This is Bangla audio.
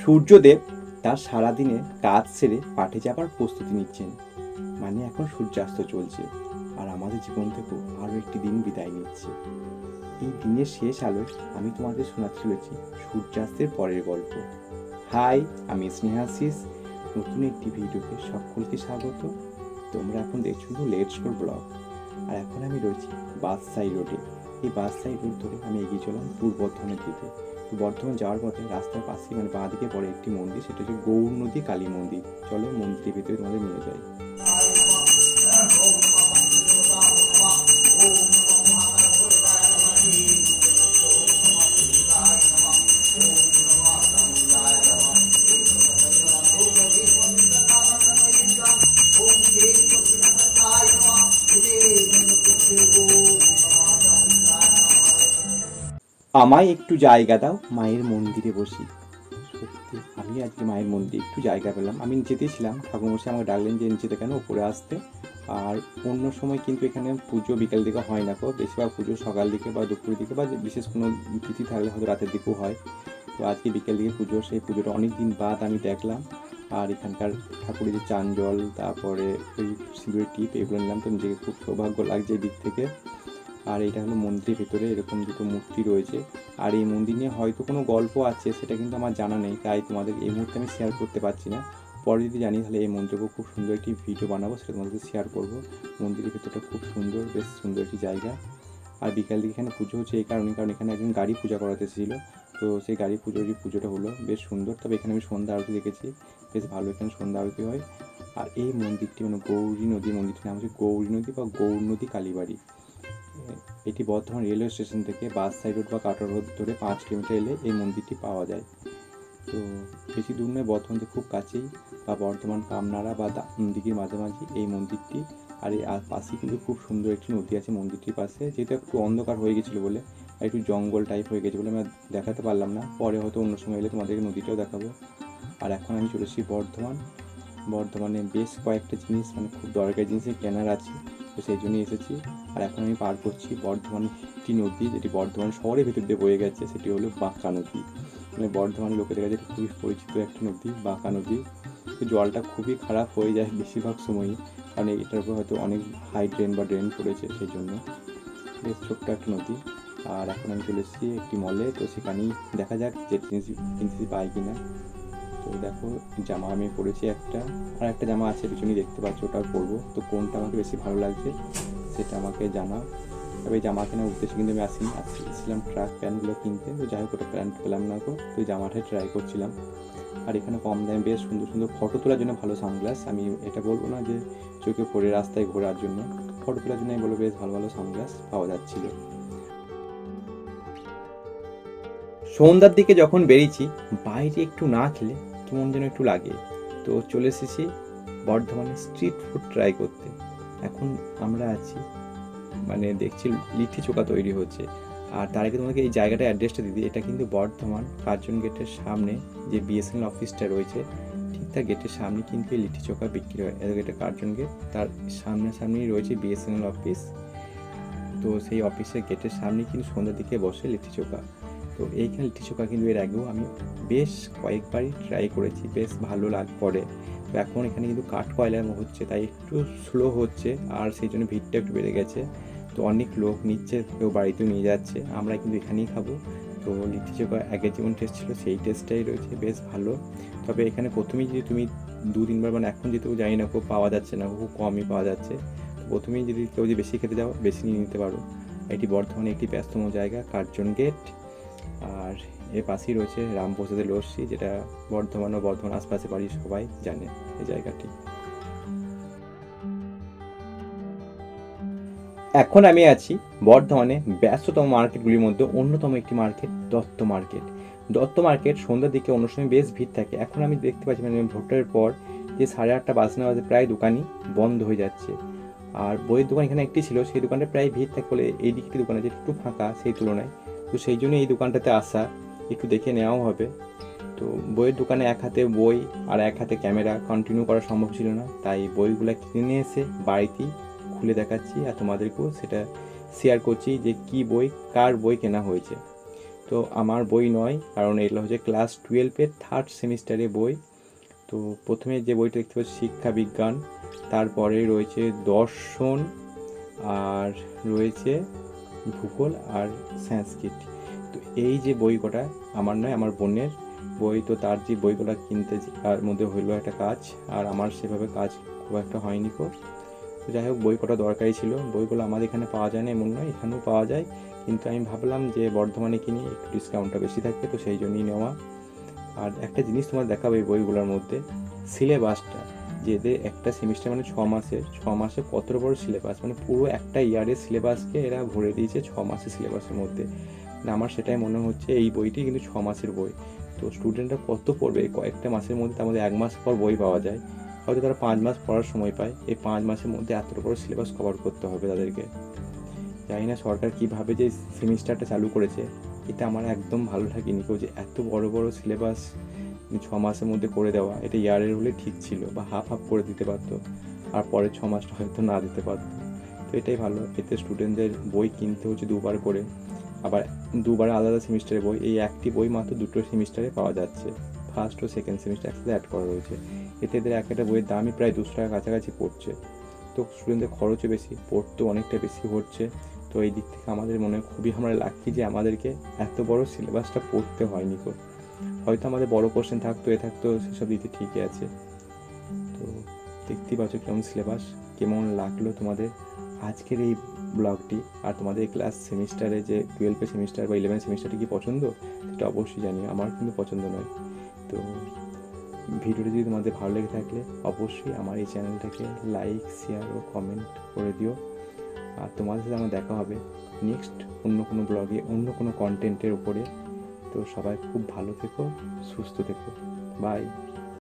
সূর্যদেব তার সারাদিনে কাজ সেরে মাঠে যাবার প্রস্তুতি নিচ্ছেন। মানে এখন সূর্যাস্ত চলছে, আর আমাদের জীবন থেকেও আরও একটি দিন বিদায় নিচ্ছে। এই দিনের শেষ আলোয় আমি তোমাদের শোনাতে চলেছি সূর্যাস্তের পরের গল্প। হাই, আমি স্নেহাশিস। নতুন একটি ভিডিওকে সকলকে স্বাগত। তোমরা এখন দেখছো লেটস গো ব্লগ। আর এখন আমি রয়েছি বাদশাহী রোডে। এই বাদশাহী রোড ধরে আমি এগিয়ে চললাম পূর্ব বর্ধমানের দিকে। বর্ধমান যাওয়ার পথে রাস্তার পাশে বাঁ দিকে পড়ে একটি মন্দির, সেটা হচ্ছে গৌর নদী কালী মন্দির। চলো মন্দিরের ভিতরে তোমাদের নিয়ে যাই। আমায় একটু জায়গা দাও, মায়ের মন্দিরে বসি। সত্যি আমি আজকে মায়ের মন্দিরে একটু জায়গা পেলাম। আমি নিচেতেই ছিলাম, ঠাকুরমশাই আমাকে ডাকলেন যে নিচেতে কেন, উপরে আসতে। আর অন্য সময় কিন্তু এখানে পুজো বিকাল দিকে হয় না, বেশিরভাগ পুজো সকাল দিকে বা দুপুরের দিকে, বা বিশেষ কোনো তিথি থাকলে হয়তো রাতের দিকেও হয়। তো আজকে বিকেল দিকে পুজো, সেই পুজোটা অনেক দিন বাদ আমি দেখলাম। আর এখানকার ঠাকুরের যে চান জল, তারপরে ওই সিঁদুরের টিপ, এগুলো নিলাম। তো নিজেকে খুব সৌভাগ্য লাগছে এই দিক থেকে। আর এটা হলো মন্দিরের ভেতরে এরকম দুটো মূর্তি রয়েছে। আর এই মন্দির নিয়ে হয়তো কোনো গল্প আছে, সেটা কিন্তু আমার জানা নেই, তাই তোমাদের এই মুহূর্তে আমি শেয়ার করতে পারছি না। পরে যদি জানি তাহলে এই মন্দিরকে খুব সুন্দর একটি ভিডিও বানাবো, সেটা তোমাদেরকে শেয়ার করবো। মন্দিরের ভেতরটা খুব সুন্দর, বেশ সুন্দর একটি জায়গা। আর বিকাল দিকে এখানে পুজো হচ্ছে এই কারণে, কারণ এখানে একজন গাড়ি পূজা করাতে এসেছিলো। তো সেই গাড়ি পুজোটা হলো বেশ সুন্দর। তবে এখানে আমি সন্ধ্যা আরতি দেখেছি, বেশ ভালো এখানে সন্ধ্যা আরতি হয়। আর এই মন্দিরটি মানে গৌরী নদী, মন্দিরটির নাম হচ্ছে গৌরী নদী বা গৌর নদী কালীবাড়ি। এটি বর্ধমান রেলওয়ে স্টেশন থেকে বাদশাহী রোড বা কাটোয়া রোড ধরে 5 কিলোমিটার এলে এই মন্দিরটি পাওয়া যায়। তো বেশি দূর নয়, বর্ধমান থেকে খুব কাছেই, বা বর্ধমান কামনাড়া বা দিঘির মাঝামাঝি এই মন্দিরটি। আর এই পাশে কিন্তু খুব সুন্দর একটি নদী আছে মন্দিরটির পাশে। যেহেতু একটু অন্ধকার হয়ে গেছিলো বলে, একটু জঙ্গল টাইপ হয়ে গেছে বলে আমি দেখাতে পারলাম না। পরে হয়তো অন্য সময় এলে তোমাদেরকে নদীটাও দেখাবো। আর এখন আমি চলে এসেছি বর্ধমানে বেশ কয়েকটা জিনিস, মানে খুব দরকারি জিনিসের কেনার আছে, তো সেই জন্যই এসেছি। আর এখন আমি পার করছি বর্ধমান একটি নদী, যেটি বর্ধমান শহরের ভিতর দিয়ে বয়ে গেছে, সেটি হলো বাঁকা নদী। মানে বর্ধমান লোকেদের কাছে খুবই পরিচিত একটা নদী, বাঁকা নদী। তো জলটা খুবই খারাপ হয়ে যায় বেশিরভাগ সময়ই, কারণ এটার উপর হয়তো অনেক হাই ড্রেন বা ড্রেন পড়েছে, সেই জন্য। বেশ ছোট্ট একটা নদী। আর এখন আমি চলে এসেছি একটি মলে, তো সেখানেই দেখা যাক যে জিনিস কিনতে পাই কিনা। তো দেখো, জামা আমি পরেছি একটা, আর একটা জামা আছে পিছনেই দেখতে পাচ্ছ, ওটাও পরবো। তো কোনটা আমাকে বেশি ভালো লাগছে সেটা আমাকে জানাও। তবে এই জামা কেনার উদ্দেশ্যে কিন্তু আমি আসছিলাম ট্রাক প্যান্টগুলো কিনতে। তো যাই হোক, ওটা প্যান্ট পেলাম না গো, তো জামাটাই ট্রাই করছিলাম। আর এখানে কম দামে বেশ সুন্দর সুন্দর ফটো তোলার জন্য ভালো সানগ্লাস, আমি এটা বলবো না যে চোখে পরে রাস্তায় ঘোরার জন্য, ফটো তোলার জন্য আমি বলবো বেশ ভালো ভালো সানগ্লাস পাওয়া যাচ্ছিল। সন্ধ্যার দিকে যখন বেরিয়েছি, বাইরে একটু না খেলে কেমন যেন একটু লাগে। তো চলে এসেছি বর্ধমানে স্ট্রিট ফুড ট্রাই করতে। এখন আমরা আছি, মানে দেখছি লিট্টি চোখা তৈরি হচ্ছে। আর তার আগে তোমাকে এই জায়গাটা অ্যাড্রেসটা দিদি, এটা কিন্তু বর্ধমান কার্জন গেটের সামনে যে বিএসএনএল অফিসটা রয়েছে, ঠিক তার গেটের সামনে কিন্তু এই লিট্টি চোখা বিক্রি হয়। এটা কার্জন গেট, তার সামনাসামনি রয়েছে বিএসএনএল অফিস। তো সেই অফিসের গেটের সামনে কিন্তু সন্ধ্যার দিকে বসে লিট্টি চোখা। তো এইখানে লিট্টি চোখা কিন্তু এর আগেও আমি বেশ কয়েকবারই ট্রাই করেছি, বেশ ভালো পড়ে। তো এখন এখানে কিন্তু কাঠ কয়লার হচ্ছে, তাই একটু স্লো হচ্ছে, আর সেই জন্য ভিড়টা একটু বেড়ে গেছে। তো অনেক লোক নিচ্ছে, কেউ বাড়িতেও নিয়ে যাচ্ছে, আমরা কিন্তু এখানেই খাবো। তো লিট্টি চোখা আগের যেমন টেস্ট ছিল সেই টেস্টটাই রয়েছে, বেশ ভালো। তবে এখানে প্রথমেই যদি তুমি 2-3 বার, মানে এখন যেহেতু জানি না, খুব পাওয়া যাচ্ছে না, খুব কমই পাওয়া যাচ্ছে, প্রথমেই যদি কেউ যে বেশি খেতে যাও, বেশি নিয়ে নিতে পারো। এটি বর্ধমানে একটি ব্যস্ততম জায়গা, কার্জন গেট। আর এর পাশেই রয়েছে রামপ্রসাদের লস্যি, যেটা বর্ধমান ও বর্ধমান আশপাশে বাড়ির সবাই জানে এই জায়গাটি। এখন আমি আছি বর্ধমানে ব্যস্ততম মার্কেটগুলির মধ্যে অন্যতম একটি মার্কেট, দত্ত মার্কেট সন্ধ্যার দিকে অন্য সময় বেশ ভিড় থাকে। এখন আমি দেখতে পাচ্ছি, মানে ভোটের পর যে 8:30 বাজনা বাজে, প্রায় দোকানই বন্ধ হয়ে যাচ্ছে। আর বইয়ের দোকান এখানে একটি ছিল, সেই দোকানটা প্রায় ভিড় থাকে বলে এই দিকটি দোকান আছে একটু ফাঁকা সেই তুলনায়। তো সেই জন্য এই দোকানটাতে আসা, একটু দেখে নেওয়াও হবে। তো বইয়ের দোকানে এক হাতে বই আর এক হাতে ক্যামেরা কন্টিনিউ করা সম্ভব ছিল না, তাই বইগুলো কিনে এসে বাড়িতেই খুলে দেখাচ্ছি, আর তোমাদেরকেও সেটা শেয়ার করছি যে কি বই, কার বই কেনা হয়েছে। তো আমার বই নয়, কারণ এগুলো হচ্ছে ক্লাস 12-এর 3rd সেমিস্টারের বই। তো প্রথমে যে বইটা দেখতে পাচ্ছি শিক্ষা বিজ্ঞান, তারপরে রয়েছে দর্শন, আর রয়েছে ভূগোল আর সংস্কৃত। তো এই যে বই কটা আমার নয়, আমার বোনের বই। তো তার যে বইগুলো কিনতে তার মধ্যে হইলো একটা কাজ, আর আমার সেভাবে কাজ খুব একটা হয়নি কো। তো যাই হোক, বই কটা দরকারি ছিল। বইগুলো আমাদের এখানে পাওয়া যায় না এমন নয়, এখানেও পাওয়া যায়, কিন্তু আমি ভাবলাম যে বর্ধমানে কিনি একটু ডিসকাউন্টটা বেশি থাকবে, তো সেই জন্যই নেওয়া। আর একটা জিনিস তোমার দেখাবো এই বইগুলোর মধ্যে, সিলেবাসটা, যে এদের একটা সেমিস্টার মানে 6 মাসের, 6 মাসে কত বড় সিলেবাস, মানে পুরো একটা ইয়ারের সিলেবাসকে এরা ভরে দিয়েছে 6 মাসের সিলেবাসের মধ্যে। মানে আমার সেটাই মনে হচ্ছে, এই বইটি কিন্তু 6 মাসের বই। তো স্টুডেন্টরা কত পড়বে কয়েকটা মাসের মধ্যে, তার মধ্যে 1 মাস পর বই পাওয়া যায়, হয়তো তারা 5 মাস পড়ার সময় পায়, এই 5 মাসের মধ্যে এতটা বড় সিলেবাস কভার করতে হবে তাদেরকে। জানি না সরকার কীভাবে যে সেমিস্টারটা চালু করেছে, এটা আমার একদম ভালো লাগেনি কেউ, যে এত বড় বড় সিলেবাস 6 মাসের মধ্যে করে দেওয়া। এটা ইয়ারের হলে ঠিক ছিল, বা হাফ হাফ করে দিতে পারতো, আর পরের 6 মাসটা হয়তো না দিতে পারতো। তো এটাই ভালো, এতে স্টুডেন্টদের বই কিনতে হচ্ছে 2বার করে, আবার 2বার আলাদা সেমিস্টারের বই। এই একটি বই মাত্র 2টো সেমিস্টারে পাওয়া যাচ্ছে, ফার্স্ট ও সেকেন্ড সেমিস্টার একসাথে অ্যাড করা রয়েছে। এতে এদের একটা বইয়ের দামই প্রায় 200 টাকা কাছাকাছি পড়ছে। তো স্টুডেন্টদের খরচও বেশি, পড়তেও অনেকটা বেশি হচ্ছে। তো এই দিক থেকে আমাদের মনে হয় খুবই আমরা লাকি যে আমাদেরকে এত বড় সিলেবাসটা পড়তে হয়নি কো। হয়তো আমাদের বড় কোশ্চেন থাকতো, এ থাকতো, সেসব দিতে ঠিকই আছে। তো দেখতেই পাচ্ছ কেমন সিলেবাস। কেমন লাগলো তোমাদের আজকের এই ব্লগটি? আর তোমাদের ক্লাস সেমিস্টারে যে 12 সেমিস্টার বা 11 সেমিস্টারটি কি পছন্দ, সেটা অবশ্যই জানিও। আমার কিন্তু পছন্দ নয়। তো ভিডিওটি যদি তোমাদের ভালো লেগে থাকলে অবশ্যই আমার এই চ্যানেলটাকে লাইক, শেয়ার ও কমেন্ট করে দিও। আর তোমাদের সাথে আমার দেখা হবে নেক্সট অন্য কোনো ব্লগে, অন্য কোনো কন্টেন্টের উপরে। তো সবাই খুব ভালো থেকো, সুস্থ থেকো, বাই।